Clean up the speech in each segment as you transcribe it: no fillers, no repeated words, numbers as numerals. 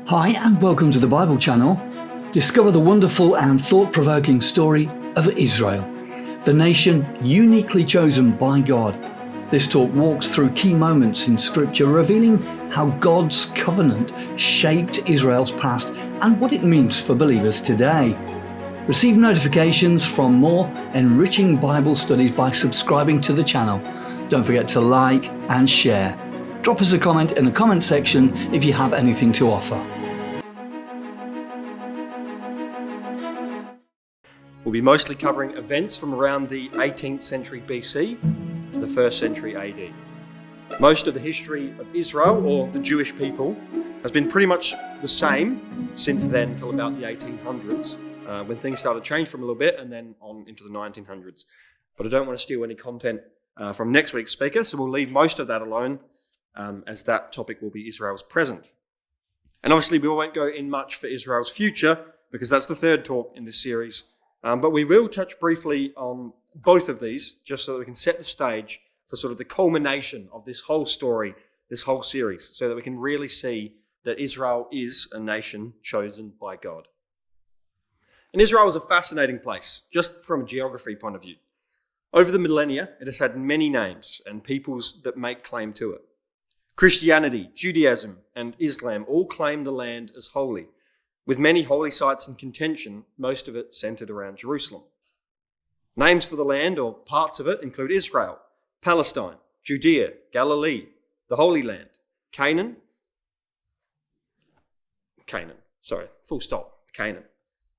Hi and welcome to the Bible channel. Discover the wonderful and thought-provoking story of Israel, the nation uniquely chosen by God. This talk walks through key moments in Scripture, revealing how God's covenant shaped Israel's past and what it means for believers today. Receive notifications from more enriching Bible studies by subscribing to the channel. Don't forget to like and share. Drop us a comment in the comment section if you have anything to offer. We'll be mostly covering events from around the 18th century BC to the 1st century AD. Most of the history of Israel, or the Jewish people, has been pretty much the same since then until about the 1800s, when things started to change from a little bit and then on into the 1900s. But I don't want to steal any content from next week's speaker, so we'll leave most of that alone, as that topic will be Israel's present. And obviously we won't go in much for Israel's future, because that's the third talk in this series. But we will touch briefly on both of these, just so that we can set the stage for sort of the culmination of this whole story, this whole series, so that we can really see that Israel is a nation chosen by God. And Israel is a fascinating place, just from a geography point of view. Over the millennia, it has had many names and peoples that make claim to it. Christianity, Judaism, and Islam all claim the land as holy, with many holy sites in contention, most of it centered around Jerusalem. Names for the land, or parts of it, include Israel, Palestine, Judea, Galilee, the Holy Land, Canaan,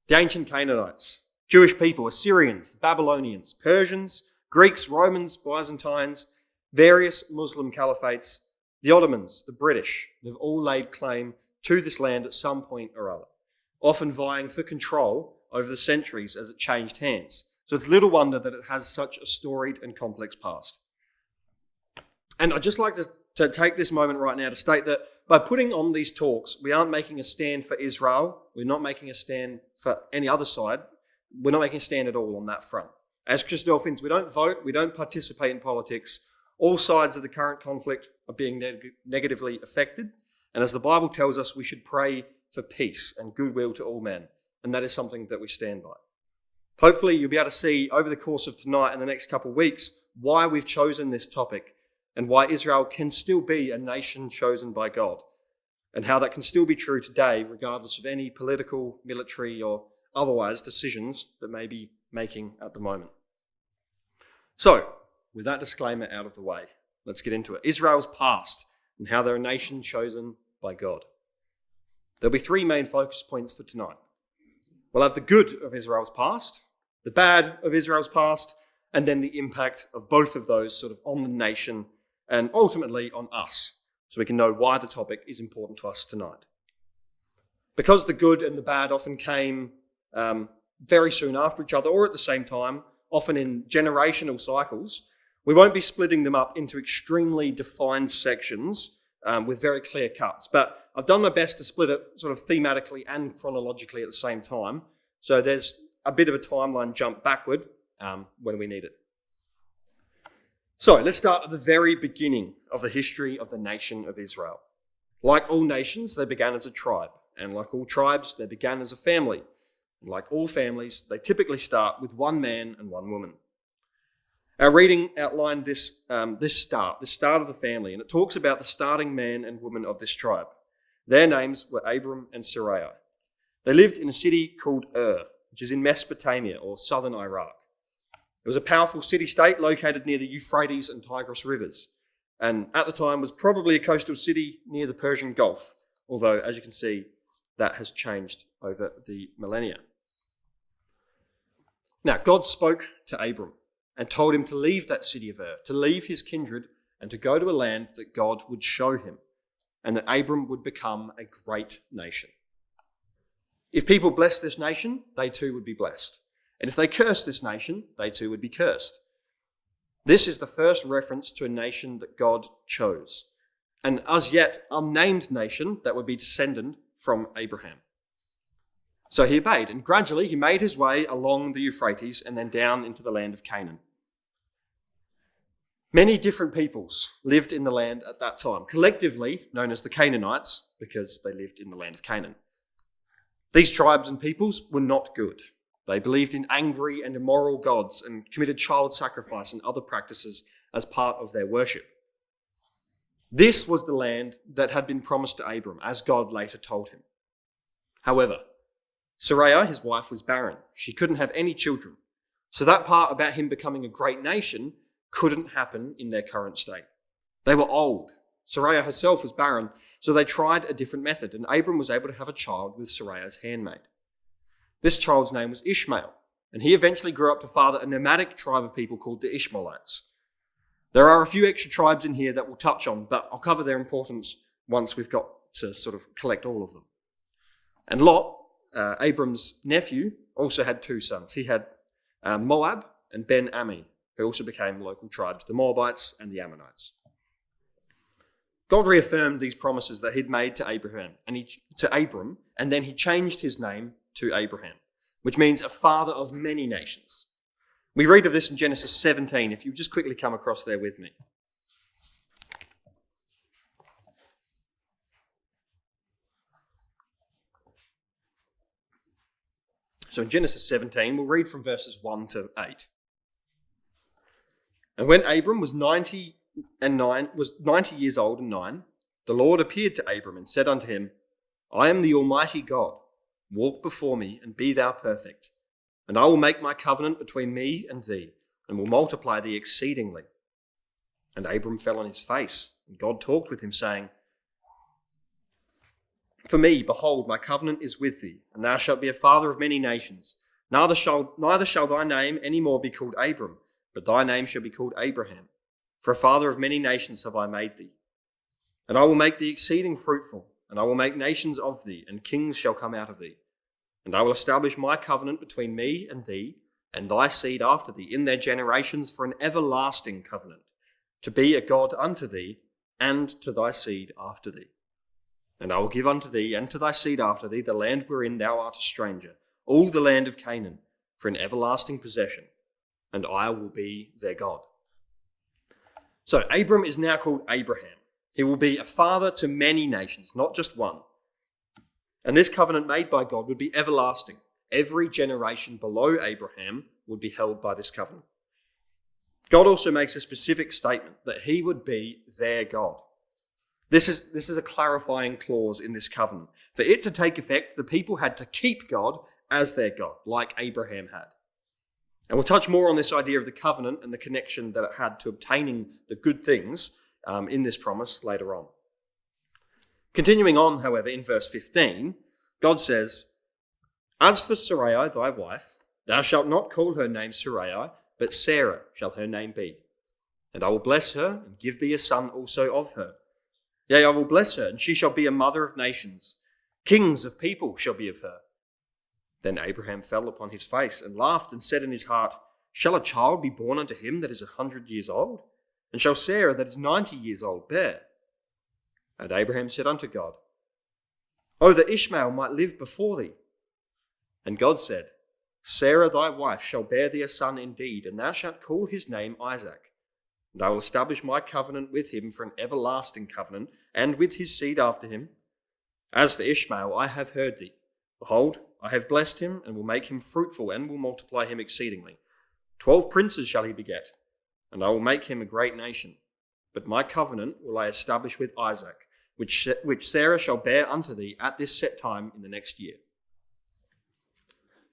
the ancient Canaanites, Jewish people, Assyrians, Babylonians, Persians, Greeks, Romans, Byzantines, various Muslim caliphates, the Ottomans, the British. They've all laid claim to this land at some point or other, often vying for control over the centuries as it changed hands. So it's little wonder that it has such a storied and complex past. And I'd just like to take this moment right now to state that by putting on these talks, we aren't making a stand for Israel. We're not making a stand for any other side. We're not making a stand at all on that front. As Christadelphians, we don't vote. We don't participate in politics. All sides of the current conflict are being negatively affected. And as the Bible tells us, we should pray for peace and goodwill to all men. And that is something that we stand by. Hopefully you'll be able to see over the course of tonight and the next couple of weeks why we've chosen this topic and why Israel can still be a nation chosen by God, and how that can still be true today regardless of any political, military or otherwise decisions that may be making at the moment. So, with that disclaimer out of the way, let's get into it. Israel's past and how they're a nation chosen by God. There'll be three main focus points for tonight. We'll have the good of Israel's past, the bad of Israel's past, and then the impact of both of those sort of on the nation and ultimately on us, so we can know why the topic is important to us tonight. Because the good and the bad often came very soon after each other or at the same time, often in generational cycles, we won't be splitting them up into extremely defined sections with very clear cuts. But I've done my best to split it sort of thematically and chronologically at the same time. So there's a bit of a timeline jump backward when we need it. So let's start at the very beginning of the history of the nation of Israel. Like all nations, they began as a tribe. And like all tribes, they began as a family. And like all families, they typically start with one man and one woman. Our reading outlined this start of the family, and it talks about the starting man and woman of this tribe. Their names were Abram and Sarai. They lived in a city called which is in Mesopotamia or southern Iraq. It was a powerful city-state located near the Euphrates and Tigris rivers, and at the time was probably a coastal city near the Persian Gulf, although, as you can see, that has changed over the millennia. Now, God spoke to Abram and told him to leave that city of to leave his kindred and to go to a land that God would show him, and that Abram would become a great nation. If people blessed this nation, they too would be blessed. And if they cursed this nation, they too would be cursed. This is the first reference to a nation that God chose, an as yet unnamed nation that would be descended from Abraham. So he obeyed, and gradually he made his way along the Euphrates and then down into the land of Canaan. Many different peoples lived in the land at that time, collectively known as the Canaanites, because they lived in the land of Canaan. These tribes and peoples were not good. They believed in angry and immoral gods and committed child sacrifice and other practices as part of their worship. This was the land that had been promised to Abram, as God later told him. However, Sarai, his wife, was barren. She couldn't have any children. So that part about him becoming a great nation couldn't happen in their current state. They were old. Sarai herself was barren, so they tried a different method, and Abram was able to have a child with Sarai's handmaid. This child's name was Ishmael, and he eventually grew up to father a nomadic tribe of people called the Ishmaelites. There are a few extra tribes in here that we'll touch on, but I'll cover their importance once we've got to sort of collect all of them. And Lot, Abram's nephew, also had two sons. He had Moab and Ben-Ami, who also became local tribes, the Moabites and the Ammonites. God reaffirmed these promises that he'd made to Abram, and then he changed his name to Abraham, which means a father of many nations. We read of this in Genesis 17, if you just quickly come across there with me. So in Genesis 17, we'll read from verses 1 to 8. And when Abram was 90 years old and 9, the Lord appeared to Abram and said unto him, I am the Almighty God. Walk before me and be thou perfect. And I will make my covenant between me and thee, and will multiply thee exceedingly. And Abram fell on his face, and God talked with him, saying, For me, behold, my covenant is with thee, and thou shalt be a father of many nations. Neither shall thy name any more be called Abram, but thy name shall be called Abraham. For a father of many nations have I made thee. And I will make thee exceeding fruitful, and I will make nations of thee, and kings shall come out of thee. And I will establish my covenant between me and thee, and thy seed after thee, in their generations for an everlasting covenant, to be a God unto thee, and to thy seed after thee. And I will give unto thee, and to thy seed after thee, the land wherein thou art a stranger, all the land of Canaan, for an everlasting possession, and I will be their God. So Abram is now called Abraham. He will be a father to many nations, not just one. And this covenant made by God would be everlasting. Every generation below Abraham would be held by this covenant. God also makes a specific statement that he would be their God. This is a clarifying clause in this covenant. For it to take effect, the people had to keep God as their God, like Abraham had. And we'll touch more on this idea of the covenant and the connection that it had to obtaining the good things in this promise later on. Continuing on, however, in verse 15, God says, As for Sarai, thy wife, thou shalt not call her name Sarai, but Sarah shall her name be. And I will bless her, and give thee a son also of her. Yea, I will bless her, and she shall be a mother of nations. Kings of people shall be of her. Then Abraham fell upon his face, and laughed, and said in his heart, Shall a child be born unto him that is 100 years old? And shall Sarah that is 90 years old bear? And Abraham said unto God, Oh, that Ishmael might live before thee. And God said, Sarah thy wife shall bear thee a son indeed, and thou shalt call his name Isaac. And I will establish my covenant with him for an everlasting covenant, and with his seed after him. As for Ishmael, I have heard thee. Behold, I have blessed him, and will make him fruitful, and will multiply him exceedingly. 12 princes shall he beget, and I will make him a great nation. But my covenant will I establish with Isaac, which Sarah shall bear unto thee at this set time in the next year.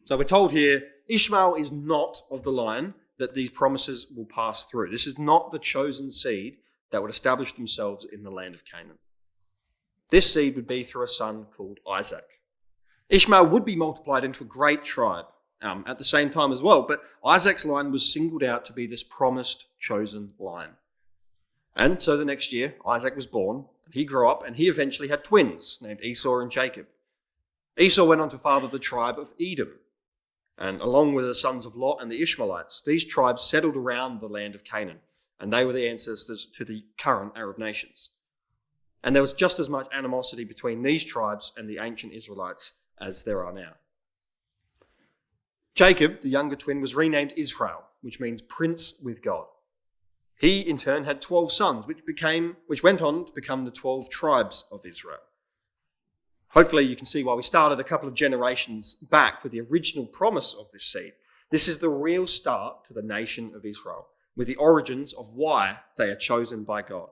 So we're told here, Ishmael is not of the line that these promises will pass through. This is not the chosen seed that would establish themselves in the land of Canaan. This seed would be through a son called Isaac. Ishmael would be multiplied into a great tribe at the same time as well, but Isaac's line was singled out to be this promised chosen line. And so the next year, Isaac was born, and he grew up, and he eventually had twins named Esau and Jacob. Esau went on to father the tribe of Edom, and along with the sons of Lot and the Ishmaelites, these tribes settled around the land of Canaan, and they were the ancestors to the current Arab nations. And there was just as much animosity between these tribes and the ancient Israelites as there are now. Jacob, the younger twin, was renamed Israel, which means prince with God. He, in turn, had 12 sons, which went on to become the 12 tribes of Israel. Hopefully you can see why we started a couple of generations back with the original promise of this seed. This is the real start to the nation of Israel, with the origins of why they are chosen by God.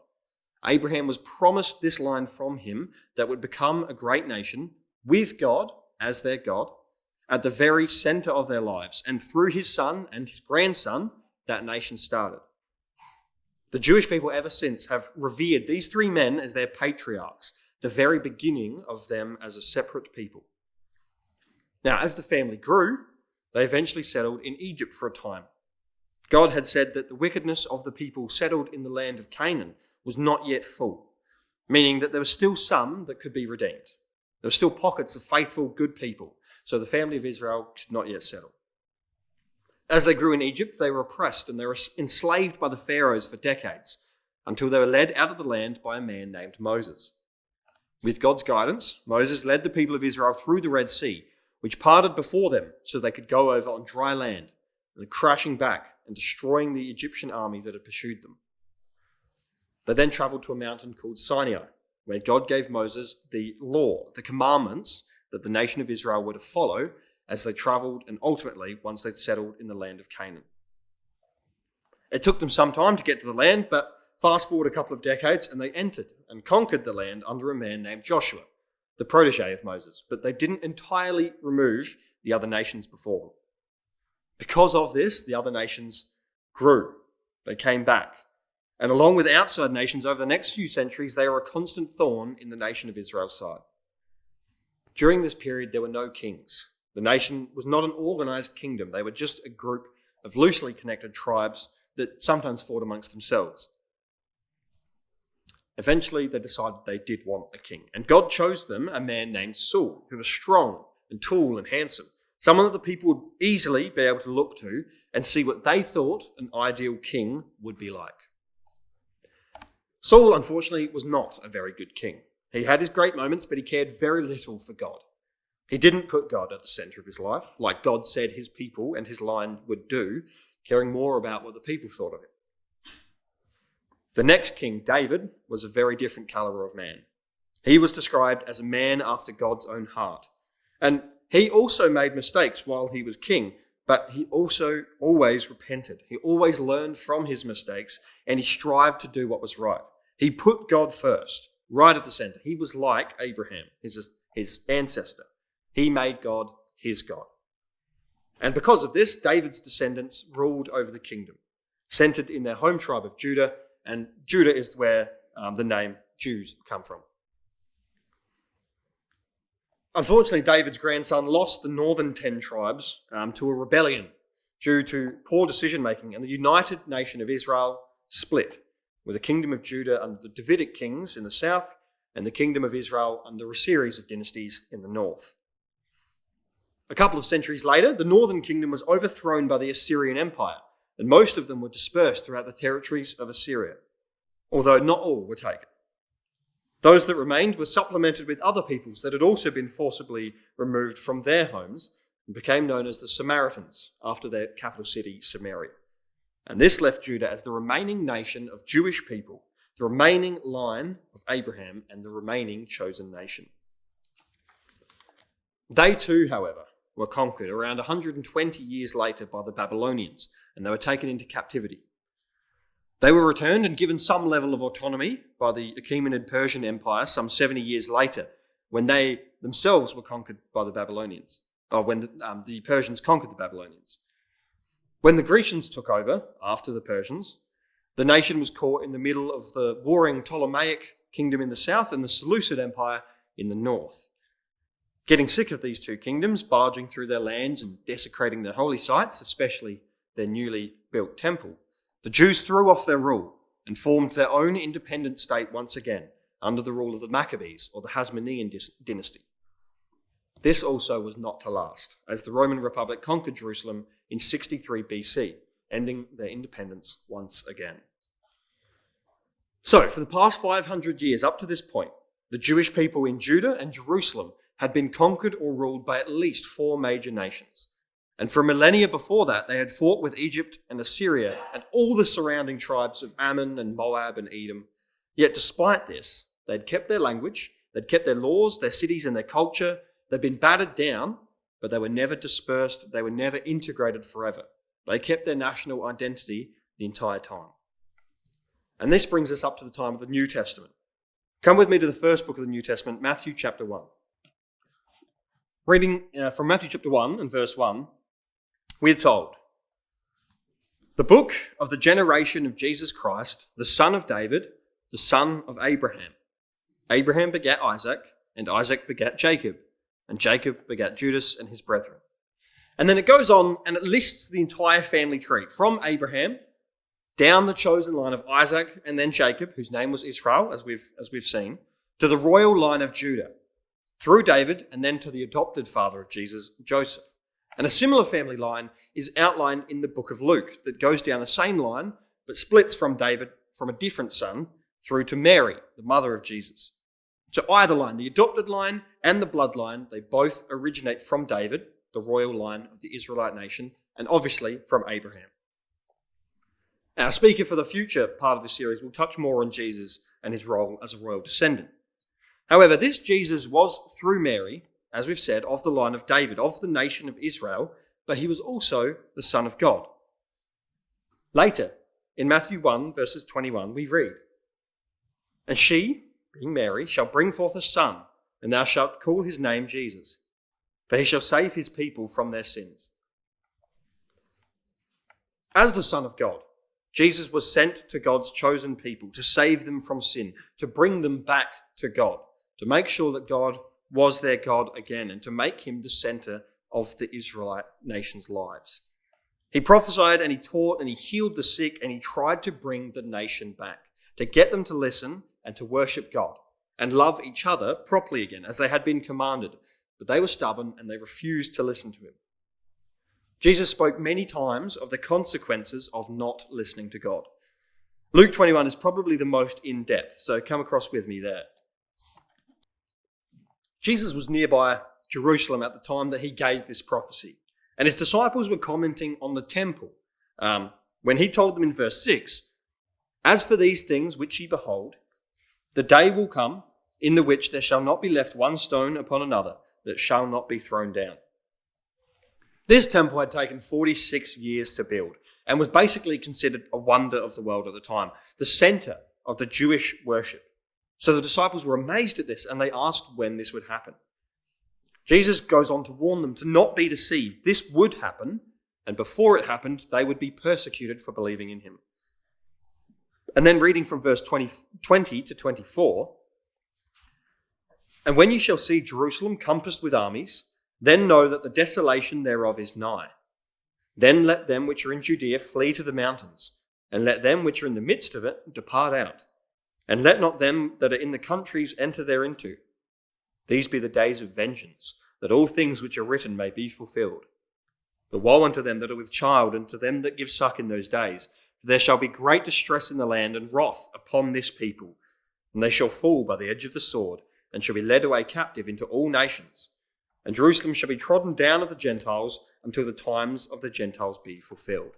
Abraham was promised this line from him that would become a great nation with God as their God at the very center of their lives. And through his son and his grandson, that nation started. The Jewish people ever since have revered these three men as their patriarchs, the very beginning of them as a separate people. Now, as the family grew, they eventually settled in Egypt for a time. God had said that the wickedness of the people settled in the land of Canaan was not yet full, meaning that there were still some that could be redeemed. There were still pockets of faithful, good people, so the family of Israel could not yet settle. As they grew in Egypt, they were oppressed and they were enslaved by the pharaohs for decades, until they were led out of the land by a man named Moses. With God's guidance, Moses led the people of Israel through the Red Sea, which parted before them so they could go over on dry land, and crashing back and destroying the Egyptian army that had pursued them. They then travelled to a mountain called Sinai, where God gave Moses the law, the commandments that the nation of Israel were to follow as they travelled and ultimately once they'd settled in the land of Canaan. It took them some time to get to the land, but fast forward a couple of decades and they entered and conquered the land under a man named Joshua, the protege of Moses, but they didn't entirely remove the other nations before them. Because of this, the other nations grew. They came back. And along with outside nations over the next few centuries, they were a constant thorn in the nation of Israel's side. During this period, there were no kings. The nation was not an organized kingdom. They were just a group of loosely connected tribes that sometimes fought amongst themselves. Eventually, they decided they did want a king. And God chose them a man named Saul, who was strong and tall and handsome. Someone that the people would easily be able to look to and see what they thought an ideal king would be like. Saul, unfortunately, was not a very good king. He had his great moments, but he cared very little for God. He didn't put God at the center of his life, like God said his people and his line would do, caring more about what the people thought of him. The next king, David, was a very different caliber of man. He was described as a man after God's own heart. And he also made mistakes while he was king, but he also always repented. He always learned from his mistakes and he strived to do what was right. He put God first, right at the center. He was like Abraham, his ancestor. He made God his God. And because of this, David's descendants ruled over the kingdom, centered in their home tribe of Judah, and Judah is where the name Jews come from. Unfortunately, David's grandson lost the northern 10 tribes to a rebellion due to poor decision-making, and the united nation of Israel split, with the kingdom of Judah under the Davidic kings in the south and the kingdom of Israel under a series of dynasties in the north. A couple of centuries later, the northern kingdom was overthrown by the Assyrian Empire, and most of them were dispersed throughout the territories of Assyria, although not all were taken. Those that remained were supplemented with other peoples that had also been forcibly removed from their homes and became known as the Samaritans after their capital city, Samaria. And this left Judah as the remaining nation of Jewish people, the remaining line of Abraham and the remaining chosen nation. They too, however, were conquered around 120 years later by the Babylonians, and they were taken into captivity. They were returned and given some level of autonomy by the Achaemenid Persian Empire some 70 years later, when they themselves were conquered by the Babylonians, or when the Persians conquered the Babylonians. When the Grecians took over, after the Persians, the nation was caught in the middle of the warring Ptolemaic kingdom in the south and the Seleucid Empire in the north. Getting sick of these two kingdoms, barging through their lands and desecrating their holy sites, especially their newly built temple, the Jews threw off their rule and formed their own independent state once again under the rule of the Maccabees or the Hasmonean dynasty. This also was not to last, as the Roman Republic conquered Jerusalem in 63 BC, ending their independence once again. So, for the past 500 years up to this point, the Jewish people in Judah and Jerusalem had been conquered or ruled by at least 4 major nations. And for millennia before that, they had fought with Egypt and Assyria and all the surrounding tribes of Ammon and Moab and Edom. Yet despite this, they'd kept their language, they'd kept their laws, their cities and their culture. They'd been battered down, but they were never dispersed. They were never integrated forever. They kept their national identity the entire time. And this brings us up to the time of the New Testament. Come with me to the first book of the New Testament, Matthew chapter 1. Reading from Matthew chapter 1 and verse 1, we're told, "The book of the generation of Jesus Christ, the son of David, the son of Abraham. Abraham begat Isaac, and Isaac begat Jacob, and Jacob begat Judas and his brethren." And then it goes on and it lists the entire family tree from Abraham down the chosen line of Isaac and then Jacob, whose name was Israel, as we've seen, to the royal line of Judah, through David and then to the adopted father of Jesus, Joseph. And a similar family line is outlined in the book of Luke that goes down the same line but splits from David from a different son through to Mary, the mother of Jesus. So either line, the adopted line and the bloodline, they both originate from David, the royal line of the Israelite nation, and obviously from Abraham. Our speaker for the future part of the series will touch more on Jesus and his role as a royal descendant. However, this Jesus was, through Mary, as we've said, of the line of David, of the nation of Israel, but he was also the Son of God. Later, in Matthew 1, verses 21, we read, "And she, being Mary, shall bring forth a son, and thou shalt call his name Jesus, for he shall save his people from their sins." As the Son of God, Jesus was sent to God's chosen people to save them from sin, to bring them back to God, to make sure that God was their God again, and to make him the center of the Israelite nation's lives. He prophesied and he taught and he healed the sick and he tried to bring the nation back, to get them to listen and to worship God and love each other properly again, as they had been commanded. But they were stubborn and they refused to listen to him. Jesus spoke many times of the consequences of not listening to God. Luke 21 is probably the most in-depth, so come across with me there. Jesus was nearby Jerusalem at the time that he gave this prophecy, and his disciples were commenting on the temple when he told them in verse 6, "As for these things which ye behold, the day will come in the which there shall not be left one stone upon another that shall not be thrown down." This temple had taken 46 years to build and was basically considered a wonder of the world at the time, the center of the Jewish worship. So the disciples were amazed at this and they asked when this would happen. Jesus goes on to warn them to not be deceived. This would happen, and before it happened, they would be persecuted for believing in him. And then reading from verse 20 to 24, "And when ye shall see Jerusalem compassed with armies, then know that the desolation thereof is nigh. Then let them which are in Judea flee to the mountains, and let them which are in the midst of it depart out. And let not them that are in the countries enter thereinto. These be the days of vengeance, that all things which are written may be fulfilled. But woe unto them that are with child, and to them that give suck in those days, for there shall be great distress in the land, and wrath upon this people. And they shall fall by the edge of the sword, and shall be led away captive into all nations. And Jerusalem shall be trodden down of the Gentiles, until the times of the Gentiles be fulfilled."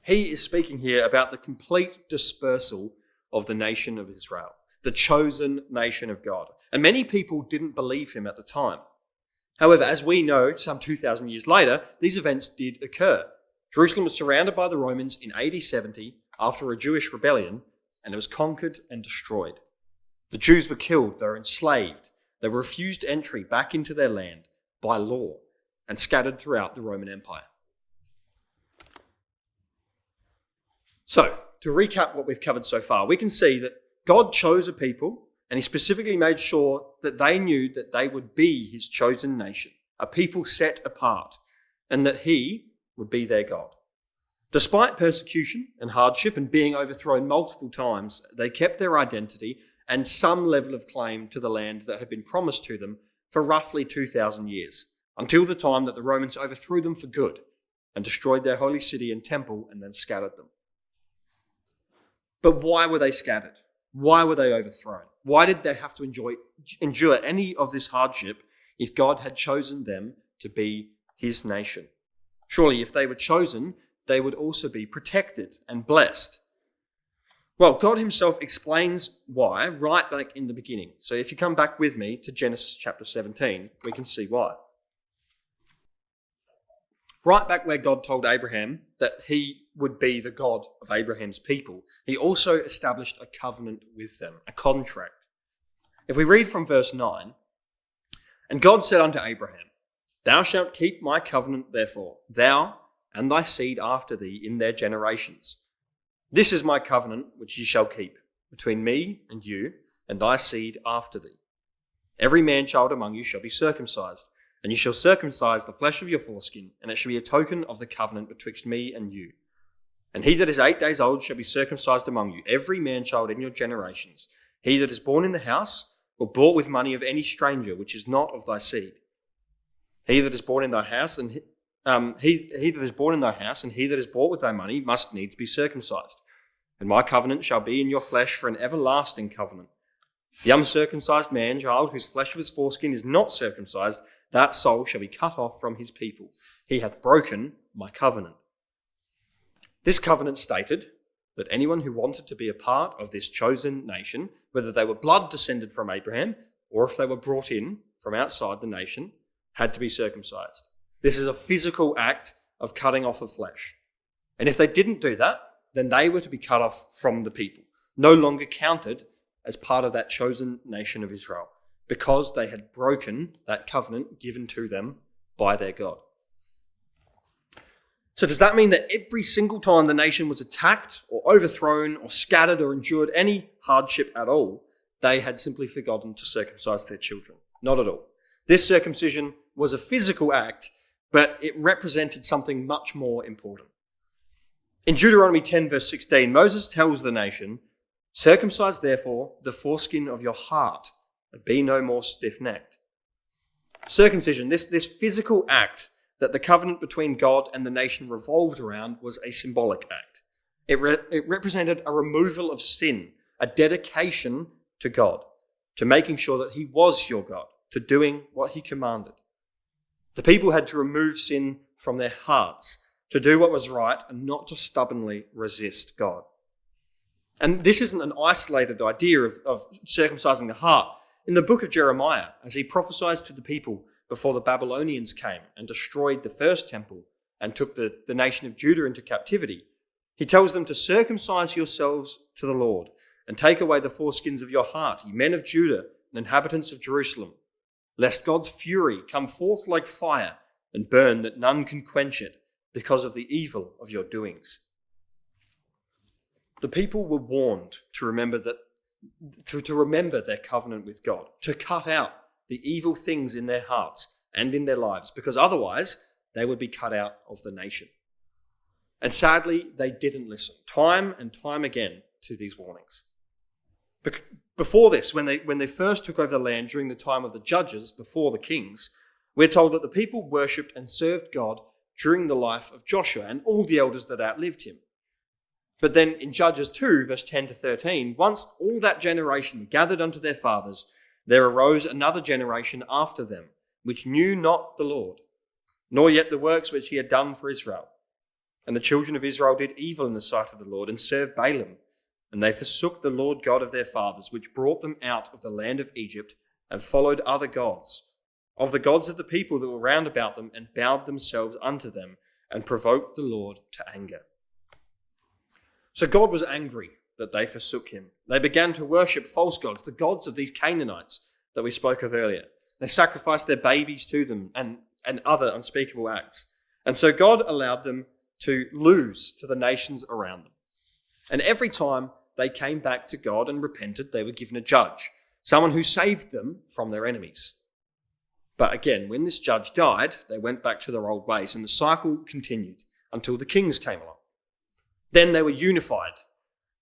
He is speaking here about the complete dispersal of the nation of Israel, the chosen nation of God. And many people didn't believe him at the time. However, as we know, some 2,000 years later, these events did occur. Jerusalem was surrounded by the Romans in AD 70 after a Jewish rebellion, and it was conquered and destroyed. The Jews were killed, they were enslaved, they were refused entry back into their land by law, and scattered throughout the Roman Empire. So, to recap what we've covered so far, we can see that God chose a people, and he specifically made sure that they knew that they would be his chosen nation, a people set apart, and that he would be their God. Despite persecution and hardship and being overthrown multiple times, they kept their identity and some level of claim to the land that had been promised to them for roughly 2,000 years, until the time that the Romans overthrew them for good and destroyed their holy city and temple and then scattered them. But why were they scattered? Why were they overthrown? Why did they have to endure any of this hardship if God had chosen them to be his nation. Surely if they were chosen, they would also be protected and blessed. Well, God himself explains why right back in the beginning. So if you come back with me to Genesis chapter 17, we can see why. Right back where God told Abraham that he would be the God of Abraham's people, he also established a covenant with them, a contract. If we read from verse 9, "And God said unto Abraham, Thou shalt keep my covenant therefore, thou and thy seed after thee in their generations. This is my covenant which ye shall keep, between me and you, and thy seed after thee. Every man-child among you shall be circumcised, and ye shall circumcise the flesh of your foreskin, and it shall be a token of the covenant betwixt me and you. And he that is 8 days old shall be circumcised among you, every man-child in your generations. He that is born in the house, or bought with money of any stranger, which is not of thy seed. He that is born in thy house, and he that is born in thy house, and he that is bought with thy money, must needs be circumcised. And my covenant shall be in your flesh for an everlasting covenant. The uncircumcised man-child, whose flesh of his foreskin is not circumcised, that soul shall be cut off from his people. He hath broken my covenant." This covenant stated that anyone who wanted to be a part of this chosen nation, whether they were blood descended from Abraham or if they were brought in from outside the nation, had to be circumcised. This is a physical act of cutting off of flesh. And if they didn't do that, then they were to be cut off from the people, no longer counted as part of that chosen nation of Israel, because they had broken that covenant given to them by their God. So does that mean that every single time the nation was attacked or overthrown or scattered or endured any hardship at all, they had simply forgotten to circumcise their children? Not at all. This circumcision was a physical act, but it represented something much more important. In Deuteronomy 10 verse 16, Moses tells the nation, "Circumcise therefore the foreskin of your heart, and be no more stiff-necked." Circumcision, this physical act that the covenant between God and the nation revolved around, was a symbolic act. It represented a removal of sin, a dedication to God, to making sure that he was your God, to doing what he commanded. The people had to remove sin from their hearts, to do what was right and not to stubbornly resist God. And this isn't an isolated idea of circumcising the heart. In the book of Jeremiah, as he prophesies to the people before the Babylonians came and destroyed the first temple and took the nation of Judah into captivity, he tells them to circumcise yourselves to the Lord and take away the foreskins of your heart, ye men of Judah and inhabitants of Jerusalem, lest God's fury come forth like fire and burn that none can quench it because of the evil of your doings. The people were warned to remember their covenant with God, to cut out the evil things in their hearts and in their lives, because otherwise they would be cut out of the nation. And sadly, they didn't listen, time and time again, to these warnings. Before this, when they first took over the land during the time of the judges, before the kings, we're told that the people worshipped and served God during the life of Joshua and all the elders that outlived him. But then in Judges 2, verse 10 to 13, once all that generation gathered unto their fathers, there arose another generation after them, which knew not the Lord, nor yet the works which he had done for Israel. And the children of Israel did evil in the sight of the Lord, and served Balaam. And they forsook the Lord God of their fathers, which brought them out of the land of Egypt, and followed other gods, of the gods of the people that were round about them, and bowed themselves unto them, and provoked the Lord to anger. So God was angry that they forsook him. They began to worship false gods, the gods of these Canaanites that we spoke of earlier. They sacrificed their babies to them and other unspeakable acts. And so God allowed them to lose to the nations around them. And every time they came back to God and repented, they were given a judge, someone who saved them from their enemies. But again, when this judge died, they went back to their old ways, and the cycle continued until the kings came along. Then they were unified.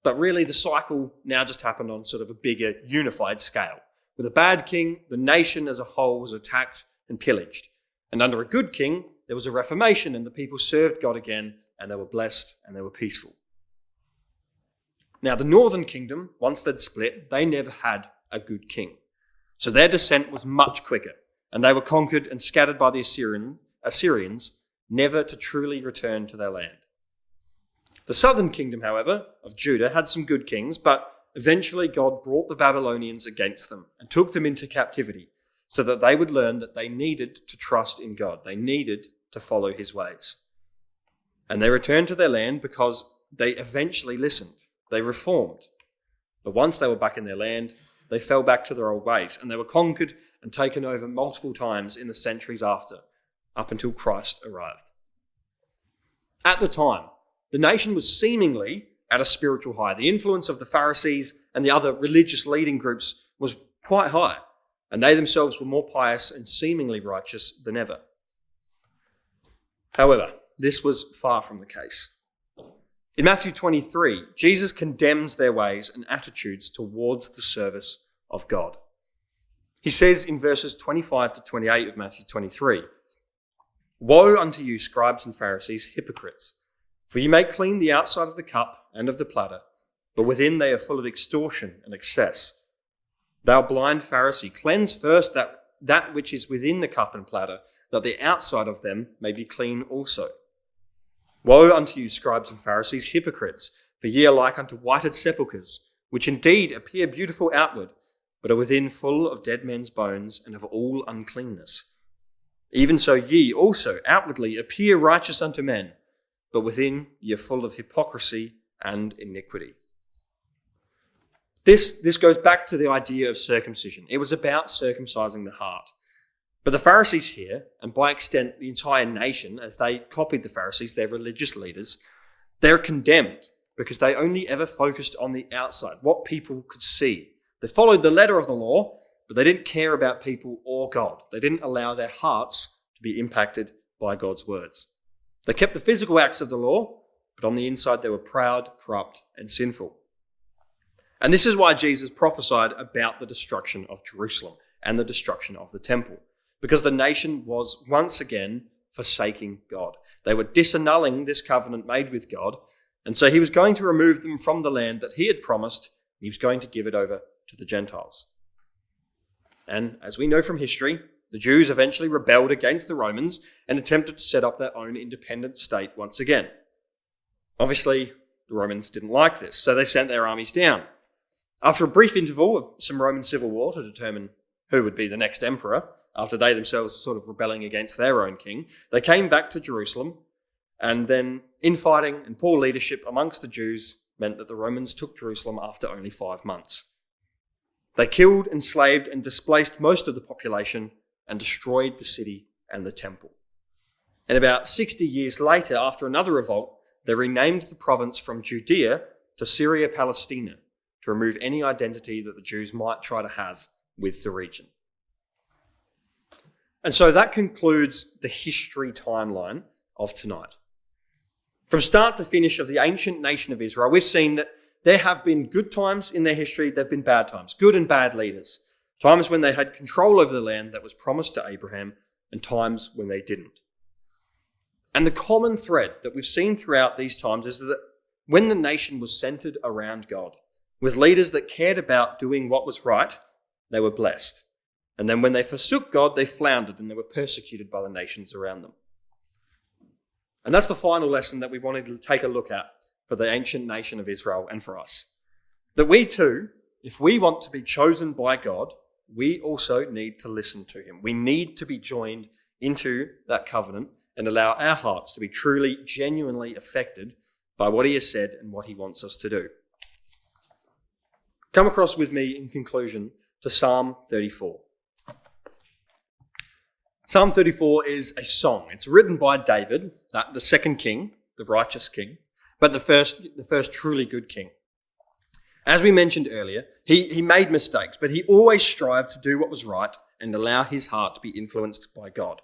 But really the cycle now just happened on sort of a bigger unified scale. With a bad king, the nation as a whole was attacked and pillaged. And under a good king, there was a reformation, and the people served God again, and they were blessed and they were peaceful. Now the northern kingdom, once they'd split, they never had a good king. So their descent was much quicker, and they were conquered and scattered by the Assyrians never to truly return to their land. The southern kingdom, however, of Judah had some good kings, but eventually God brought the Babylonians against them and took them into captivity so that they would learn that they needed to trust in God. They needed to follow his ways. And they returned to their land because they eventually listened. They reformed. But once they were back in their land, they fell back to their old ways, and they were conquered and taken over multiple times in the centuries after, up until Christ arrived. At the time, the nation was seemingly at a spiritual high. The influence of the Pharisees and the other religious leading groups was quite high, and they themselves were more pious and seemingly righteous than ever. However, this was far from the case. In Matthew 23, Jesus condemns their ways and attitudes towards the service of God. He says in verses 25 to 28 of Matthew 23, "Woe unto you, scribes and Pharisees, hypocrites! For you may clean the outside of the cup and of the platter, but within they are full of extortion and excess. Thou blind Pharisee, cleanse first that which is within the cup and platter, that the outside of them may be clean also. Woe unto you, scribes and Pharisees, hypocrites! For ye are like unto whited sepulchres, which indeed appear beautiful outward, but are within full of dead men's bones and of all uncleanness. Even so ye also outwardly appear righteous unto men, but within ye are full of hypocrisy and iniquity." This goes back to the idea of circumcision. It was about circumcising the heart. But the Pharisees here, and by extent the entire nation, as they copied the Pharisees, their religious leaders, they're condemned because they only ever focused on the outside, what people could see. They followed the letter of the law, but they didn't care about people or God. They didn't allow their hearts to be impacted by God's words. They kept the physical acts of the law, but on the inside they were proud, corrupt, and sinful. And this is why Jesus prophesied about the destruction of Jerusalem and the destruction of the temple, because the nation was once again forsaking God. They were disannulling this covenant made with God, and so he was going to remove them from the land that he had promised. He was going to give it over to the Gentiles. And as we know from history, the Jews eventually rebelled against the Romans and attempted to set up their own independent state once again. Obviously, the Romans didn't like this, so they sent their armies down. After a brief interval of some Roman civil war to determine who would be the next emperor, after they themselves were sort of rebelling against their own king, they came back to Jerusalem, and then infighting and poor leadership amongst the Jews meant that the Romans took Jerusalem after only 5 months. They killed, enslaved, and displaced most of the population and destroyed the city and the temple. And about 60 years later, after another revolt, they renamed the province from Judea to Syria Palestina to remove any identity that the Jews might try to have with the region. And so that concludes the history timeline of tonight. From start to finish of the ancient nation of Israel, we've seen that there have been good times in their history, there have been bad times, good and bad leaders. Times when they had control over the land that was promised to Abraham, and times when they didn't. And the common thread that we've seen throughout these times is that when the nation was centered around God, with leaders that cared about doing what was right, they were blessed. And then when they forsook God, they floundered and they were persecuted by the nations around them. And that's the final lesson that we wanted to take a look at for the ancient nation of Israel and for us. That we too, if we want to be chosen by God, we also need to listen to him. We need to be joined into that covenant and allow our hearts to be truly, genuinely affected by what he has said and what he wants us to do. Come across with me in conclusion to Psalm 34. Psalm 34 is a song. It's written by David, the second king, the righteous king, but the first truly good king. As we mentioned earlier, he made mistakes, but he always strived to do what was right and allow his heart to be influenced by God.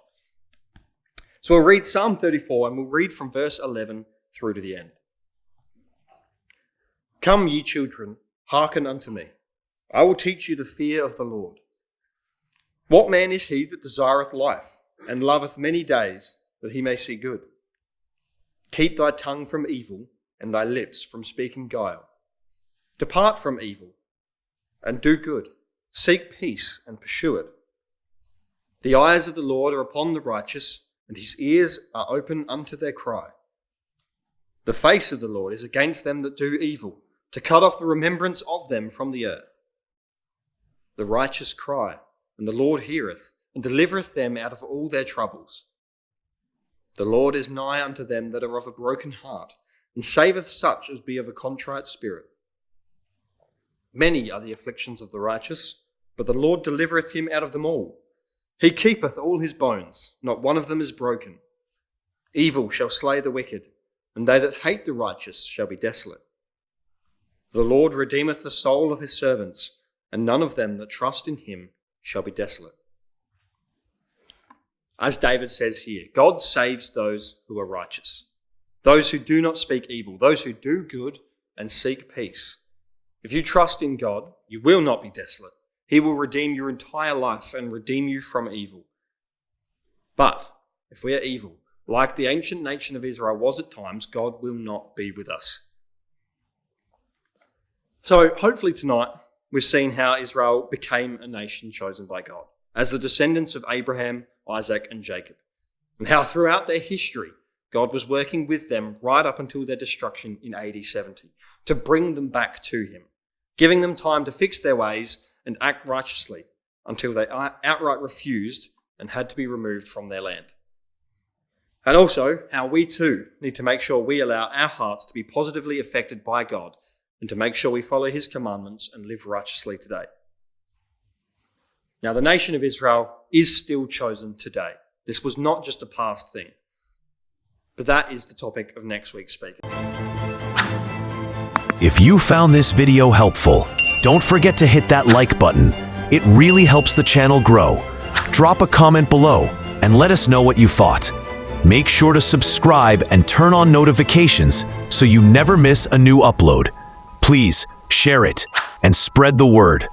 So we'll read Psalm 34 and we'll read from verse 11 through to the end. Come, ye children, hearken unto me. I will teach you the fear of the Lord. What man is he that desireth life, and loveth many days, that he may see good? Keep thy tongue from evil, and thy lips from speaking guile. Depart from evil, and do good. Seek peace, and pursue it. The eyes of the Lord are upon the righteous, and his ears are open unto their cry. The face of the Lord is against them that do evil, to cut off the remembrance of them from the earth. The righteous cry, and the Lord heareth, and delivereth them out of all their troubles. The Lord is nigh unto them that are of a broken heart, and saveth such as be of a contrite spirit. Many are the afflictions of the righteous, but the Lord delivereth him out of them all. He keepeth all his bones, not one of them is broken. Evil shall slay the wicked, and they that hate the righteous shall be desolate. The Lord redeemeth the soul of his servants, and none of them that trust in him shall be desolate. As David says here, God saves those who are righteous, those who do not speak evil, those who do good and seek peace. If you trust in God, you will not be desolate. He will redeem your entire life and redeem you from evil. But if we are evil, like the ancient nation of Israel was at times, God will not be with us. So hopefully tonight we've seen how Israel became a nation chosen by God as the descendants of Abraham, Isaac and Jacob, and how throughout their history God was working with them right up until their destruction in AD 70 to bring them back to him, giving them time to fix their ways and act righteously until they outright refused and had to be removed from their land. And also how we too need to make sure we allow our hearts to be positively affected by God and to make sure we follow his commandments and live righteously today. Now, the nation of Israel is still chosen today. This was not just a past thing. But that is the topic of next week's speaker. If you found this video helpful, don't forget to hit that like button. It really helps the channel grow. Drop a comment below and let us know what you thought. Make sure to subscribe and turn on notifications so you never miss a new upload. Please share it and spread the word.